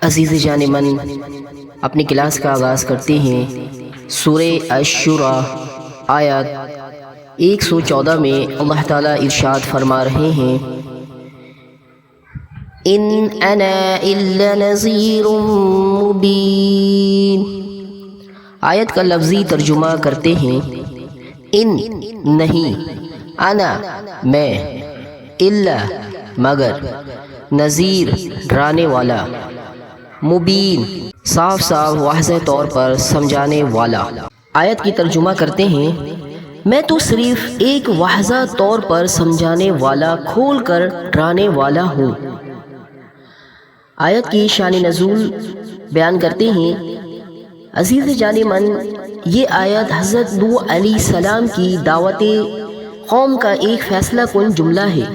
عزیز جان من، اپنی کلاس کا آغاز کرتے ہیں سورہ الشورى آیت 114 میں اللہ تعالیٰ ارشاد فرما رہے ہیں ان انا الا نذیر مبین۔ آیت کا لفظی ترجمہ کرتے ہیں ان نہیں، انا میں، الا مگر، نذیر ڈرانے والا، مبین صاف صاف واضح طور پر سمجھانے والا۔ آیت کی ترجمہ کرتے ہیں میں تو صرف ایک واضح طور پر سمجھانے والا، کھول کر ڈرانے والا ہوں۔ آیت کی شان نزول بیان کرتے ہیں عزیز جان من، یہ آیت حضرت نوح علیہ السلام کی دعوت قوم کا ایک فیصلہ کن جملہ ہے۔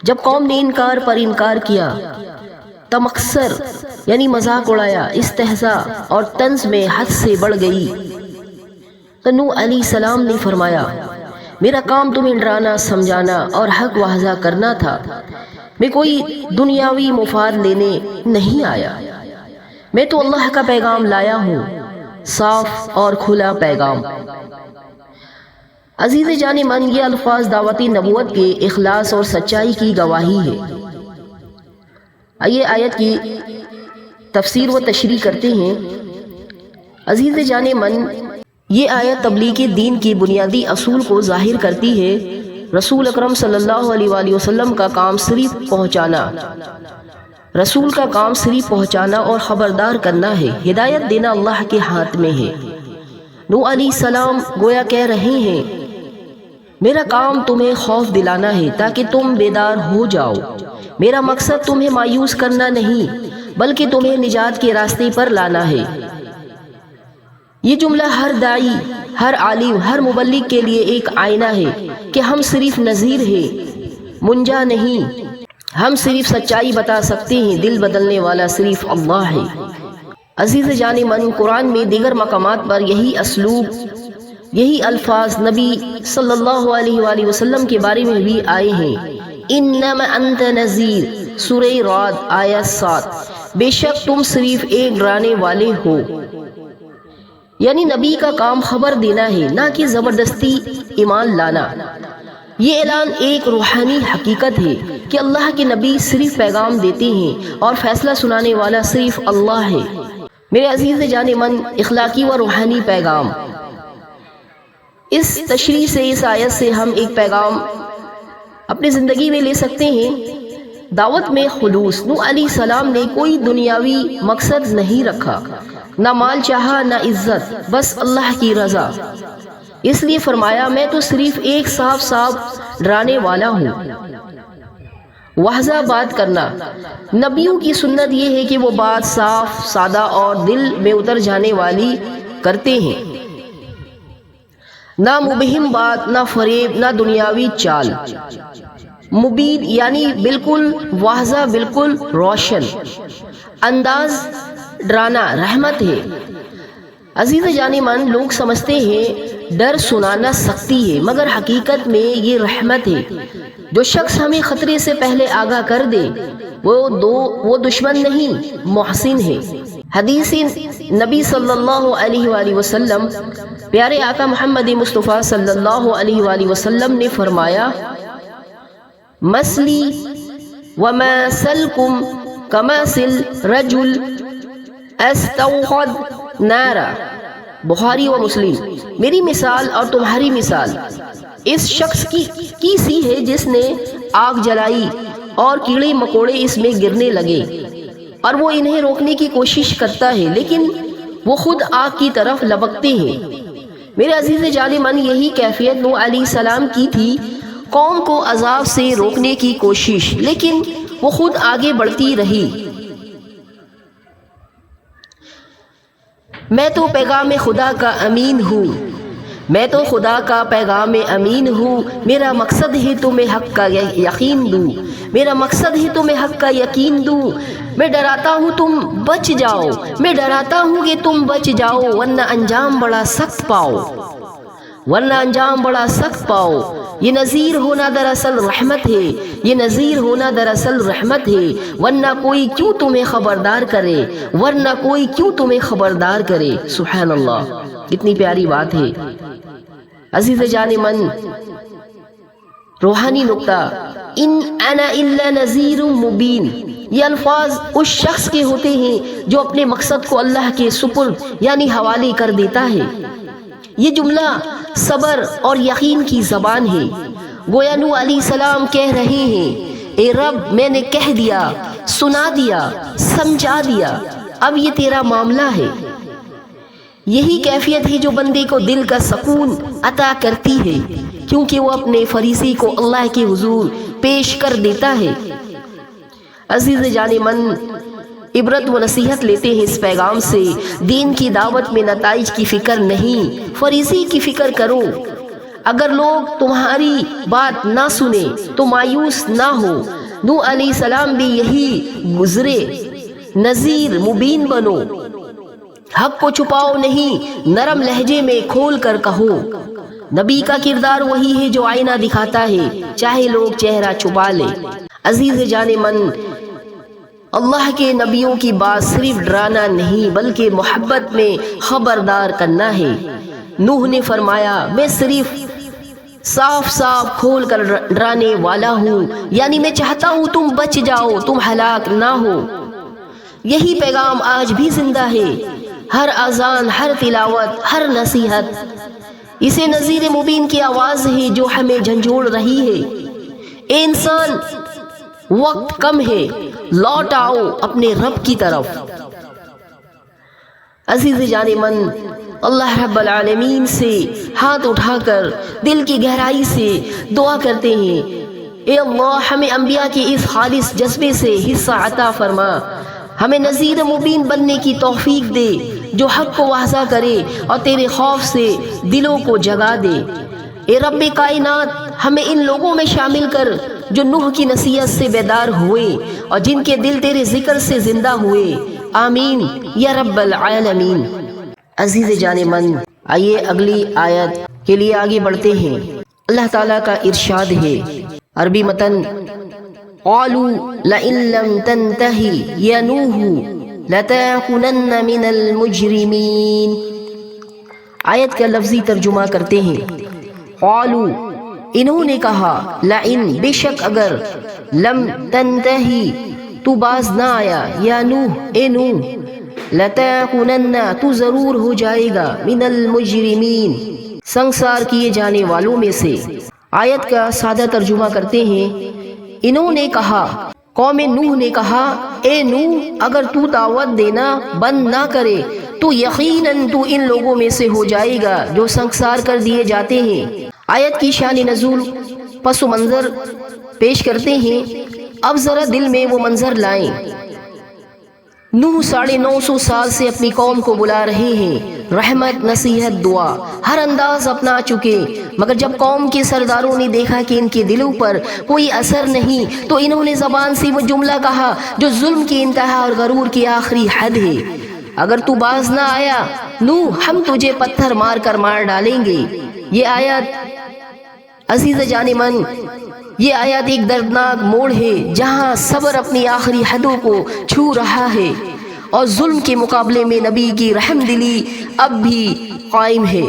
جب قوم نے انکار پر انکار کیا، تمکسر یعنی مذاق اڑایا، استہزاء اور طنز میں حد سے بڑھ گئی، تو نوح علیہ السلام نے فرمایا میرا کام تمہیں ڈرانا، سمجھانا اور حق واضح کرنا تھا، میں کوئی دنیاوی مفاد لینے نہیں آیا، میں تو اللہ کا پیغام لایا ہوں، صاف اور کھلا پیغام۔ عزیز جان من، یہ الفاظ دعوت نبوت کے اخلاص اور سچائی کی گواہی ہے۔ آئیے آیت کی تفسیر و تشریح کرتے ہیں۔ عزیز جان من، یہ آیت تبلیغ دین کی بنیادی اصول کو ظاہر کرتی ہے۔ رسول اکرم صلی اللہ علیہ وآلہ وسلم کا کام صرف پہنچانا، رسول کا کام صرف پہنچانا اور خبردار کرنا ہے، ہدایت دینا اللہ کے ہاتھ میں ہے۔ نوح علیہ السلام گویا کہہ رہے ہیں میرا کام تمہیں خوف دلانا ہے تاکہ تم بیدار ہو جاؤ، میرا مقصد تمہیں مایوس کرنا نہیں بلکہ تمہیں نجات کے راستے پر لانا ہے۔ یہ جملہ ہر داعی، ہر عالم، ہر مبلغ کے لیے ایک آئینہ ہے کہ ہم صرف نذیر ہیں، منجا نہیں، ہم صرف سچائی بتا سکتے ہیں، دل بدلنے والا صرف اللہ ہے۔ عزیز جان من، قرآن میں دیگر مقامات پر یہی اسلوب، یہی الفاظ نبی صلی اللہ علیہ وآلہ وسلم کے بارے میں بھی آئے ہیں۔ انما انت نذیر، سورہ رعد آیت 7، بے شک تم صرف ایک ڈرانے والے ہو۔ یعنی نبی کا کام خبر دینا ہے، نہ کہ زبردستی ایمان لانا۔ یہ اعلان ایک روحانی حقیقت ہے کہ اللہ کے نبی صرف پیغام دیتے ہیں اور فیصلہ سنانے والا صرف اللہ ہے۔ میرے عزیز جان من، اخلاقی و روحانی پیغام، اس تشریح سے، اس آیت سے ہم ایک پیغام اپنی زندگی میں لے سکتے ہیں۔ دعوت میں خلوص۔ نوح علیہ السلام نے کوئی دنیاوی مقصد نہیں رکھا، نہ مال چاہا نہ عزت، بس اللہ کی رضا۔ اس لیے فرمایا میں تو صرف ایک صاف صاف ڈرانے والا ہوں۔ واضح بات کرنا، نبیوں کی سنت یہ ہے کہ وہ بات صاف، سادہ اور دل میں اتر جانے والی کرتے ہیں، نہ مبہم بات، نہ فریب، نہ دنیاوی چال۔ مبین یعنی بالکل واضح، بالکل روشن انداز ڈرانا رحمت ہے۔ عزیز جان من، لوگ سمجھتے ہیں ڈر سنانا سختی ہے، مگر حقیقت میں یہ رحمت ہے۔ جو شخص ہمیں خطرے سے پہلے آگاہ کر دے وہ دشمن نہیں، محسن ہے۔ حدیث نبی صلی اللہ علیہ وآلہ وسلم، پیارے آقا محمد مصطفیٰ صلی اللہ علیہ وآلہ وسلم نے فرمایا مثلی ومثلکم کمثل رجل استوقد نارا، بخاری و مسلم۔ میری مثال اور تمہاری مثال اس شخص کی سی ہے جس نے آگ جلائی اور کیڑے مکوڑے اس میں گرنے لگے اور وہ انہیں روکنے کی کوشش کرتا ہے لیکن وہ خود آگ کی طرف لپکتے ہیں۔ میرے عزیز جان من، یہی کیفیت نوح علیہ السلام کی تھی، قوم کو عذاب سے روکنے کی کوشش، لیکن وہ خود آگے بڑھتی رہی۔ میں تو پیغام خدا کا امین ہوں، میں تو خدا کا پیغام امین ہوں، میرا مقصد ہے تمہیں حق کا یقین دوں، میرا مقصد ہے تمہیں حق کا یقین دوں۔ میں ڈراتا ہوں تم بچ جاؤ، میں ڈراتا ہوں کہ تم بچ جاؤ، ورنہ انجام بڑا سخت پاؤ، ورنہ انجام بڑا سخت پاؤ۔ یہ نذیر ہونا دراصل رحمت ہے، یہ نذیر ہونا دراصل رحمت ہے، ورنہ کوئی کیوں تمہیں خبردار کرے، ورنہ کوئی کیوں تمہیں خبردار کرے۔ سبحان اللہ، کتنی پیاری بات ہے۔ عزیز جان من، روحانی نکتہ، ان انا الا نذیر مبین، یہ الفاظ اس شخص کے ہوتے ہیں جو اپنے مقصد کو اللہ کے سپرد یعنی حوالے کر دیتا ہے۔ یہ جملہ صبر اور یقین کی زبان ہے۔ گویا نوح علیہ السلام کہہ رہے ہیں، اے رب میں نے کہہ دیا، سنا دیا، سمجھا دیا، اب یہ تیرا معاملہ ہے۔ یہی کیفیت ہے جو بندے کو دل کا سکون عطا کرتی ہے، کیونکہ وہ اپنے فریضے کو اللہ کے حضور پیش کر دیتا ہے۔ عزیز جان من، عبرت و نصیحت لیتے ہیں اس پیغام سے، دین کی دعوت میں نتائج کی فکر نہیں، فریضے کی فکر کرو۔ اگر لوگ تمہاری بات نہ سنیں تو مایوس نہ ہو۔ نوح علیہ السلام بھی یہی گزرے، نذیر مبین بنو، حق کو چھپاؤ نہیں، نرم لہجے میں کھول کر کہو۔ نبی کا کردار وہی ہے جو آئینہ دکھاتا ہے، چاہے لوگ چہرہ چھپا لے۔ عزیز جان من، اللہ کے نبیوں کی بات صرف ڈرانا نہیں بلکہ محبت میں خبردار کرنا ہے۔ نوح نے فرمایا، میں صرف صاف صاف کھول کر ڈرانے والا ہوں، یعنی میں چاہتا ہوں تم بچ جاؤ، تم ہلاک نہ ہو۔ یہی پیغام آج بھی زندہ ہے۔ ہر اذان، ہر تلاوت، ہر نصیحت اسے نذیر مبین کی آواز ہے جو ہمیں جھنجھوڑ رہی ہے۔ اے انسان، وقت کم ہے، لوٹ آؤ اپنے رب کی طرف۔ عزیز جان من، اللہ رب العالمین سے ہاتھ اٹھا کر دل کی گہرائی سے دعا کرتے ہیں، اے اللہ ہمیں انبیاء کے اس خالص جذبے سے حصہ عطا فرما، ہمیں نذیر مبین بننے کی توفیق دے جو حق کو واضح کرے اور تیرے خوف سے دلوں کو جگا دے۔ اے رب کائنات، ہمیں ان لوگوں میں شامل کر جو نوح کی نصیحت سے بیدار ہوئے اور جن کے دل تیرے ذکر سے زندہ ہوئے، آمین یا رب العالمین۔ عزیز جان من، آئیے اگلی آیت کے لیے آگے بڑھتے ہیں۔ اللہ تعالیٰ کا ارشاد ہے، عربی متن، قالوا لئن لم تنتهِ یا نوح لتكونن من المجرمین۔ آیت کا لفظی ترجمہ کرتے ہیں، قالوا انہوں نے کہا، لئن بے شک اگر، لم تنتہی تو باز نہ آیا، یا نوح اے نوح، لتکونن تو ضرور ہو جائے گا، من المجرمین سنگسار کیے جانے والوں میں سے۔ آیت کا سادہ ترجمہ کرتے ہیں، انہوں نے کہا، قوم نوح نے کہا، اے نوح اگر تو دعوت دینا بند نہ کرے تو یقیناً تو ان لوگوں میں سے ہو جائے گا جو سنگسار کر دیے جاتے ہیں۔ آیت کی شان نزول پس و منظر پیش کرتے ہیں۔ اب ذرا دل میں وہ منظر لائیں۔ نوح 950 سال سے اپنی قوم کو بلا رہے ہیں، رحمت، نصیحت، دعا، ہر انداز اپنا چکے، مگر جب قوم کے سرداروں نے دیکھا کہ ان کے دلوں پر کوئی اثر نہیں تو انہوں نے زبان سے وہ جملہ کہا جو ظلم کی انتہا اور غرور کی آخری حد ہے، اگر تو باز نہ آیا نوح ہم تجھے پتھر مار کر مار ڈالیں گے۔ یہ آیت عزیز جان من، یہ آیت ایک دردناک موڑ ہے جہاں صبر اپنی آخری حدوں کو چھو رہا ہے اور ظلم کے مقابلے میں نبی کی رحم دلی اب بھی قائم ہے۔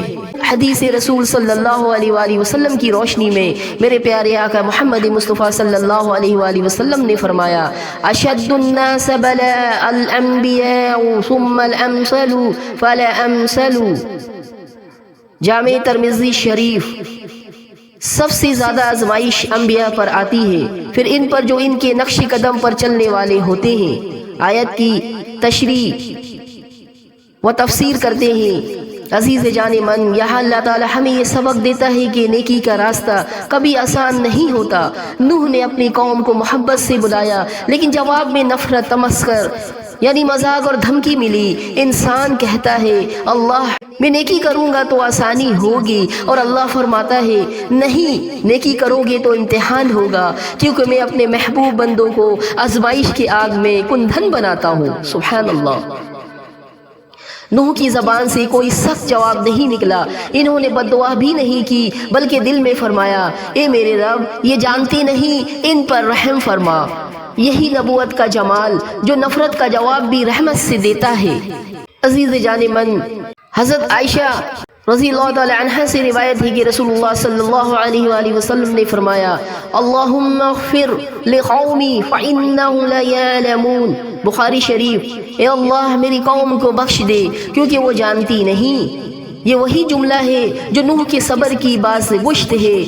حدیث رسول صلی اللہ علیہ وآلہ وسلم کی روشنی میں میرے پیارے آقا محمد مصطفیٰ صلی اللہ علیہ وآلہ وسلم نے فرمایا، اشد الناس بلاء الانبیاء ثم الامثل فالامثل۔ جامع ترمذی شریف۔ سب سے زیادہ آزمائش انبیاء پر آتی ہے، پھر ان پر جو ان کے نقش قدم پر چلنے والے ہوتے ہیں۔ آیت کی تشریح و تفسیر کرتے ہیں۔ عزیز جان من، یہاں اللہ تعالی ہمیں یہ سبق دیتا ہے کہ نیکی کا راستہ کبھی آسان نہیں ہوتا۔ نوح نے اپنی قوم کو محبت سے بلایا لیکن جواب میں نفرت، تمسخر یعنی مذاق اور دھمکی ملی۔ انسان کہتا ہے اللہ میں نیکی کروں گا تو آسانی ہوگی، اور اللہ فرماتا ہے نہیں، نیکی کرو گے تو امتحان ہوگا، کیونکہ میں اپنے محبوب بندوں کو آزمائش کی آگ میں کندھن بناتا ہوں۔ سبحان اللہ۔ نوح کی زبان سے کوئی سخت جواب نہیں نکلا، انہوں نے بد دعا بھی نہیں کی بلکہ دل میں فرمایا اے میرے رب یہ جانتے نہیں، ان پر رحم فرما۔ یہی نبوت کا جمال جو نفرت کا جواب بھی رحمت سے دیتا ہے۔ عزیز جان من، حضرت عائشہ رضی اللہ تعالی عنہ سے روایت ہے کہ رسول اللہ صلی اللہ علیہ وآلہ وسلم نے فرمایا اللہم اغفر لقومی فإنہم لا یعلمون، بخاری شریف، اے اللہ میری قوم کو بخش دے کیونکہ وہ جانتی نہیں۔ یہ وہی جملہ ہے جو نوح کے صبر کی باعث گشت ہے۔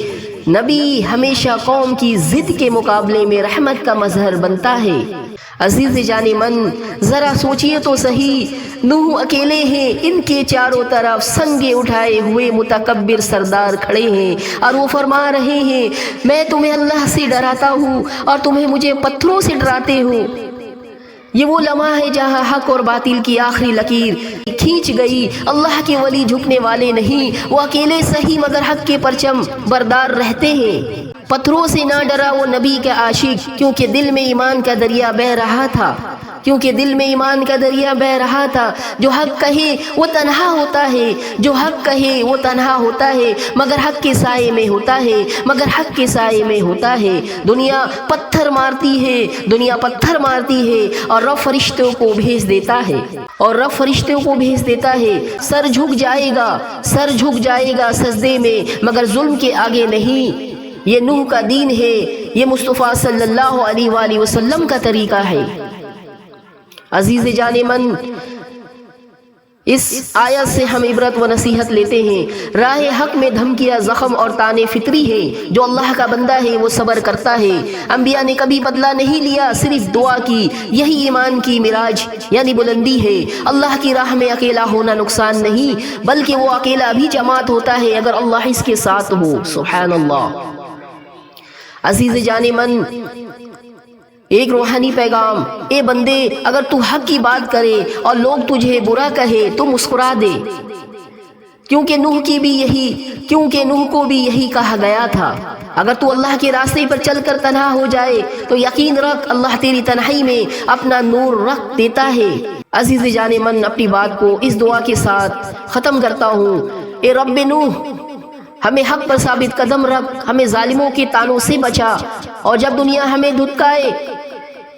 نبی ہمیشہ قوم کی ضد کے مقابلے میں رحمت کا مظہر بنتا ہے۔ عزیز جان من، ذرا سوچئے تو صحیح، نوح اکیلے ہیں، ان کے چاروں طرف سنگے اٹھائے ہوئے متکبر سردار کھڑے ہیں اور وہ فرما رہے ہیں میں تمہیں اللہ سے ڈراتا ہوں اور تمہیں مجھے پتھروں سے ڈراتے ہو۔ یہ وہ لمحہ ہے جہاں حق اور باطل کی آخری لکیر کھینچ گئی۔ اللہ کے ولی جھکنے والے نہیں، وہ اکیلے سہی مگر حق کے پرچم بردار رہتے ہیں۔ پتھروں سے نہ ڈرا وہ نبی کا عاشق، کیونکہ دل میں ایمان کا دریا بہہ رہا تھا، کیونکہ دل میں ایمان کا دریا بہہ رہا تھا۔ جو حق کہے وہ تنہا ہوتا ہے، جو حق کہے وہ تنہا ہوتا ہے مگر حق کے سائے میں ہوتا ہے، مگر حق کے سائے میں ہوتا ہے۔ دنیا پتھر مارتی ہے، دنیا پتھر مارتی ہے اور رب فرشتوں کو بھیج دیتا ہے، اور رب فرشتوں کو بھیج دیتا ہے۔ سر جھک جائے گا، سر جھک جائے گا سجدے میں مگر ظلم کے آگے نہیں۔ یہ نوح کا دین ہے، یہ مصطفیٰ صلی اللہ علیہ وآلہ وسلم کا طریقہ ہے۔ عزیز جان من، اس آیت سے ہم عبرت و نصیحت لیتے ہیں۔ راہ حق میں دھمکیاں، زخم اور تانے فطری ہیں۔ جو اللہ کا بندہ ہے وہ صبر کرتا ہے۔ انبیاء نے کبھی بدلہ نہیں لیا، صرف دعا کی۔ یہی ایمان کی معراج یعنی بلندی ہے۔ اللہ کی راہ میں اکیلا ہونا نقصان نہیں بلکہ وہ اکیلا بھی جماعت ہوتا ہے اگر اللہ اس کے ساتھ ہو۔ سبحان اللہ۔ عزیز جان من، ایک روحانی پیغام، اے بندے اگر تو حق کی بات کرے اور لوگ تجھے برا کہے تو مسکرا دے، کیونکہ نوح کو بھی یہی کہا گیا تھا۔ اگر تو اللہ کے راستے پر چل کر تنہا ہو جائے تو یقین رکھ اللہ تیری تنہائی میں اپنا نور رکھ دیتا ہے۔ عزیز جان من، اپنی بات کو اس دعا کے ساتھ ختم کرتا ہوں۔ اے رب نوح، ہمیں حق پر ثابت قدم رکھ، ہمیں ظالموں کے طعنوں سے بچا، اور جب دنیا ہمیں دھتکائے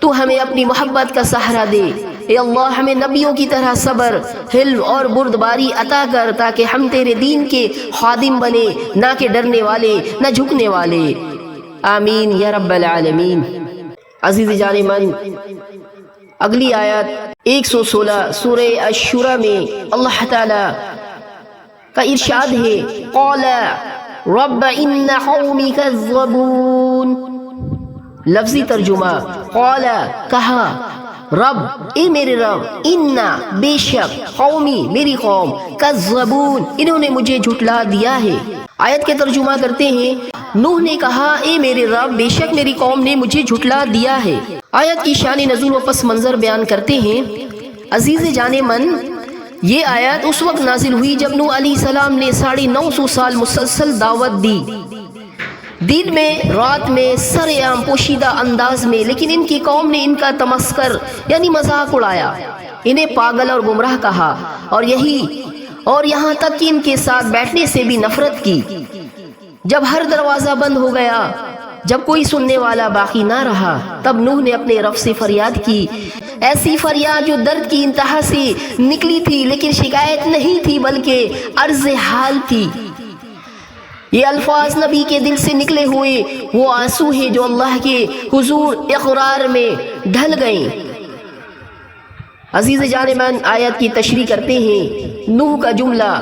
تو ہمیں اپنی محبت کا سہارا دے۔ اے اللہ، ہمیں نبیوں کی طرح صبر، حلم اور بردباری عطا کر تاکہ ہم تیرے دین کے خادم بنے، نہ کہ ڈرنے والے، نہ جھکنے والے۔ آمین یا رب العالمین۔ عزیز جان من، اگلی آیت 116 سورہ الشورى میں اللہ تعالی کا ارشاد ہے قال رب ان قومی کذبون۔ لفظی ترجمہ، قال کہا، رب اے میرے رب، ان بے شک، قومی میری قوم، کذبون انہوں نے مجھے جھٹلا دیا ہے۔ آیت کے ترجمہ کرتے ہیں نوح نے کہا اے میرے رب بے شک میری قوم نے مجھے جھٹلا دیا ہے۔ آیت کی شان نزول و پس منظر بیان کرتے ہیں۔ عزیز جان من، یہ آیت اس وقت نازل ہوئی جب نوح علیہ السلام نے 950 سال مسلسل دعوت دی، دن میں رات میں سرعام پوشیدہ انداز میں، لیکن ان کی قوم نے ان کا تمسخر یعنی مذاق اڑایا، انہیں پاگل اور گمراہ کہا، اور یہاں تک کہ ان کے ساتھ بیٹھنے سے بھی نفرت کی۔ جب ہر دروازہ بند ہو گیا، جب کوئی سننے والا باقی نہ رہا، تب نوح نے اپنے رب سے فریاد کی، ایسی فریاد جو درد کی انتہا سے نکلی تھی، لیکن شکایت نہیں تھی بلکہ عرض حال تھی۔ یہ الفاظ نبی کے دل سے نکلے ہوئے وہ آنسو ہیں جو اللہ کے حضور اقرار میں ڈھل گئیں۔ عزیز جان من، آیت کی تشریح کرتے ہیں نوح کا جملہ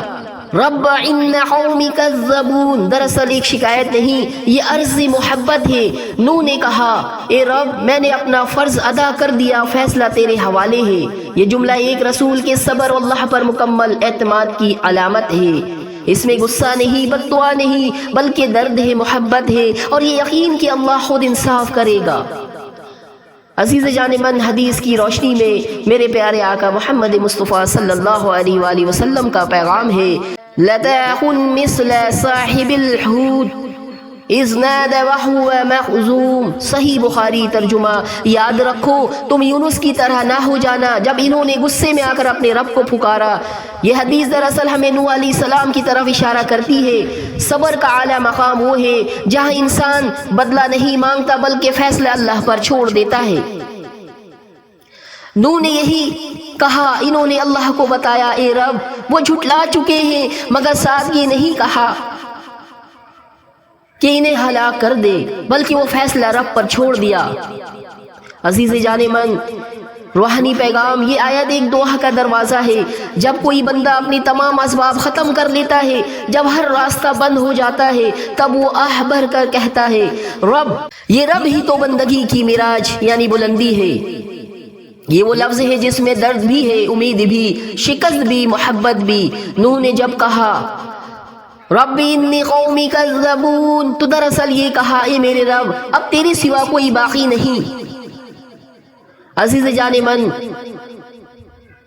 رب ان قومی کذبون دراصل ایک شکایت نہیں، یہ عرض محبت ہے۔ نوح نے کہا اے رب میں نے اپنا فرض ادا کر دیا، فیصلہ تیرے حوالے ہے۔ یہ جملہ ایک رسول کے صبر و اللہ پر مکمل اعتماد کی علامت ہے۔ اس میں غصہ نہیں، بد دعا نہیں، بلکہ درد ہے، محبت ہے، اور یہ یقین کہ اللہ خود انصاف کرے گا۔ عزیز جان من، حدیث کی روشنی میں میرے پیارے آقا محمد مصطفیٰ صلی اللہ علیہ وآلہ وسلم کا پیغام ہے لَتَأْخُنْ مِثْلَ صَاحِبِ الْحُوتِ اذ نادى وهو مخزوم۔ صحیح بخاری ترجمہ۔ یاد رکھو تم یونس کی طرح نہ ہو جانا جب انہوں نے غصے میں آ کر اپنے رب کو پکارا۔ یہ حدیث دراصل ہمیں نوح علیہ السلام کی طرف اشارہ کرتی ہے۔ صبر کا اعلیٰ مقام وہ ہے جہاں انسان بدلہ نہیں مانگتا بلکہ فیصلہ اللہ پر چھوڑ دیتا ہے۔ نوح نے یہی کہا، انہوں نے اللہ کو بتایا اے رب وہ جھٹلا چکے ہیں، مگر ساتھ یہ نہیں کہا کہ انہیں ہلاک کر دے، بلکہ وہ فیصلہ رب پر چھوڑ دیا۔ عزیز جان من، روحانی پیغام، یہ آیت ایک دعا کا دروازہ ہے۔ جب کوئی بندہ اپنی تمام اسباب ختم کر لیتا ہے، جب ہر راستہ بند ہو جاتا ہے، تب وہ آہ بھر کر کہتا ہے رب۔ یہ رب ہی تو بندگی کی معراج یعنی بلندی ہے۔ یہ وہ لفظ ہے جس میں درد بھی ہے، امید بھی، شکست بھی، محبت بھی۔ نوح نے جب کہا رب انی قومی کذبون، تو دراصل یہ کہا اے میرے رب اب تیرے سوا کوئی باقی نہیں۔ عزیز جان من،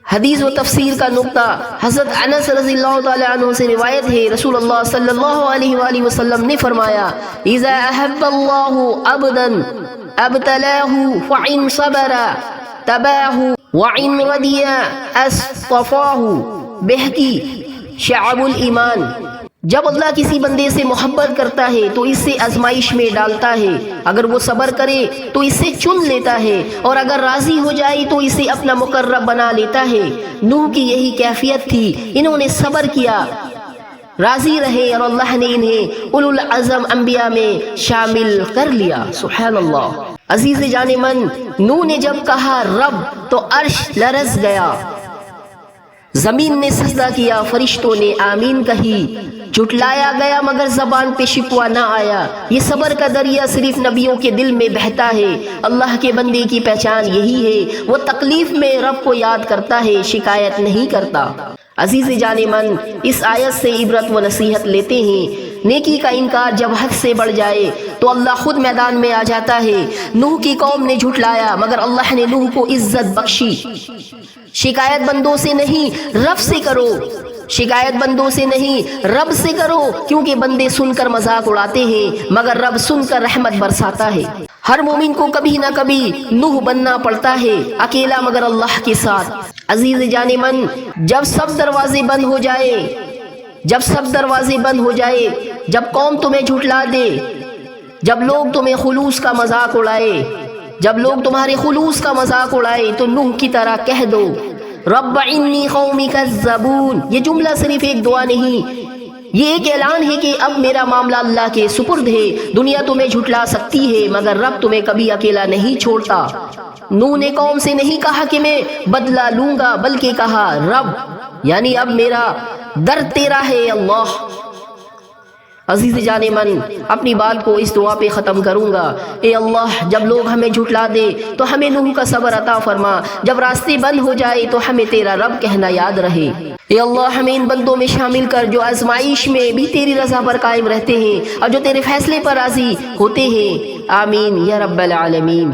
حدیث و تفسیر کا نقطہ حضرت انس رضی اللہ تعالی عنہ سے روایت ہے، رسول اللہ صلی اللہ علیہ وآلہ وسلم نے فرمایا اذا احب اللہ عبدا ابتلاہ فإن صبر تباہ وإن رضی اصطفاہ۔ بہتی شعب الایمان۔ جب اللہ کسی بندے سے محبت کرتا ہے تو اس سے آزمائش میں ڈالتا ہے، اگر وہ صبر کرے تو اس سے چن لیتا ہے، اور اگر راضی ہو جائے تو اسے اپنا مقرب بنا لیتا ہے۔ نوح کی یہی کیفیت تھی، انہوں نے صبر کیا، راضی رہے، اور اللہ نے انہیں اولو العزم انبیاء میں شامل کر لیا۔ سبحان اللہ۔ عزیز جان من، نوح نے جب کہا رب تو عرش لرز گیا، زمین نے سجدہ کیا، فرشتوں نے آمین کہی، جھٹلایا گیا مگر زبان پہ شکوہ نہ آیا۔ یہ صبر کا دریا صرف نبیوں کے دل میں بہتا ہے۔ اللہ کے بندے کی پہچان یہی ہے، وہ تکلیف میں رب کو یاد کرتا ہے، شکایت نہیں کرتا۔ عزیز جان من، اس آیت سے عبرت و نصیحت لیتے ہیں۔ نیکی کا انکار جب حد سے بڑھ جائے تو اللہ خود میدان میں آ جاتا ہے۔ نوح کی قوم نے جھٹلایا مگر اللہ نے نوح کو عزت بخشی۔ شکایت بندوں سے نہیں رب سے کرو، شکایت بندوں سے نہیں رب سے کرو، کیونکہ بندے سن کر مذاق اڑاتے ہیں مگر رب سن کر رحمت برساتا ہے۔ ہر مومن کو کبھی نہ کبھی نوح بننا پڑتا ہے، اکیلا مگر اللہ کے ساتھ۔ عزیز جان من، جب سب دروازے بند ہو جائے، جب سب دروازے بند ہو جائے، جب قوم تمہیں جھٹلا دے، جب لوگ تمہیں خلوص کا مذاق اڑائے، جب لوگ تمہارے خلوص کا مذاق اڑائے تو نوح کی طرح کہہ دو رب انی قومی کذبون۔ یہ جملہ صرف ایک دعا نہیں، یہ ایک اعلان ہے کہ اب میرا معاملہ اللہ کے سپرد ہے۔ دنیا تمہیں جھٹلا سکتی ہے مگر رب تمہیں کبھی اکیلا نہیں چھوڑتا۔ نوح نے قوم سے نہیں کہا کہ میں بدلہ لوں گا، بلکہ کہا رب، یعنی اب میرا درد تیرا ہے اللہ۔ عزیز جان من، اپنی بات کو اس دعا پہ ختم کروں گا، اے اللہ جب لوگ ہمیں جھٹلا دے تو ہمیں نوح کا صبر عطا فرما، جب راستے بند ہو جائے تو ہمیں تیرا رب کہنا یاد رہے۔ اے اللہ ہمیں ان بندوں میں شامل کر جو آزمائش میں بھی تیری رضا پر قائم رہتے ہیں اور جو تیرے فیصلے پر راضی ہوتے ہیں۔ آمین یا رب العالمین۔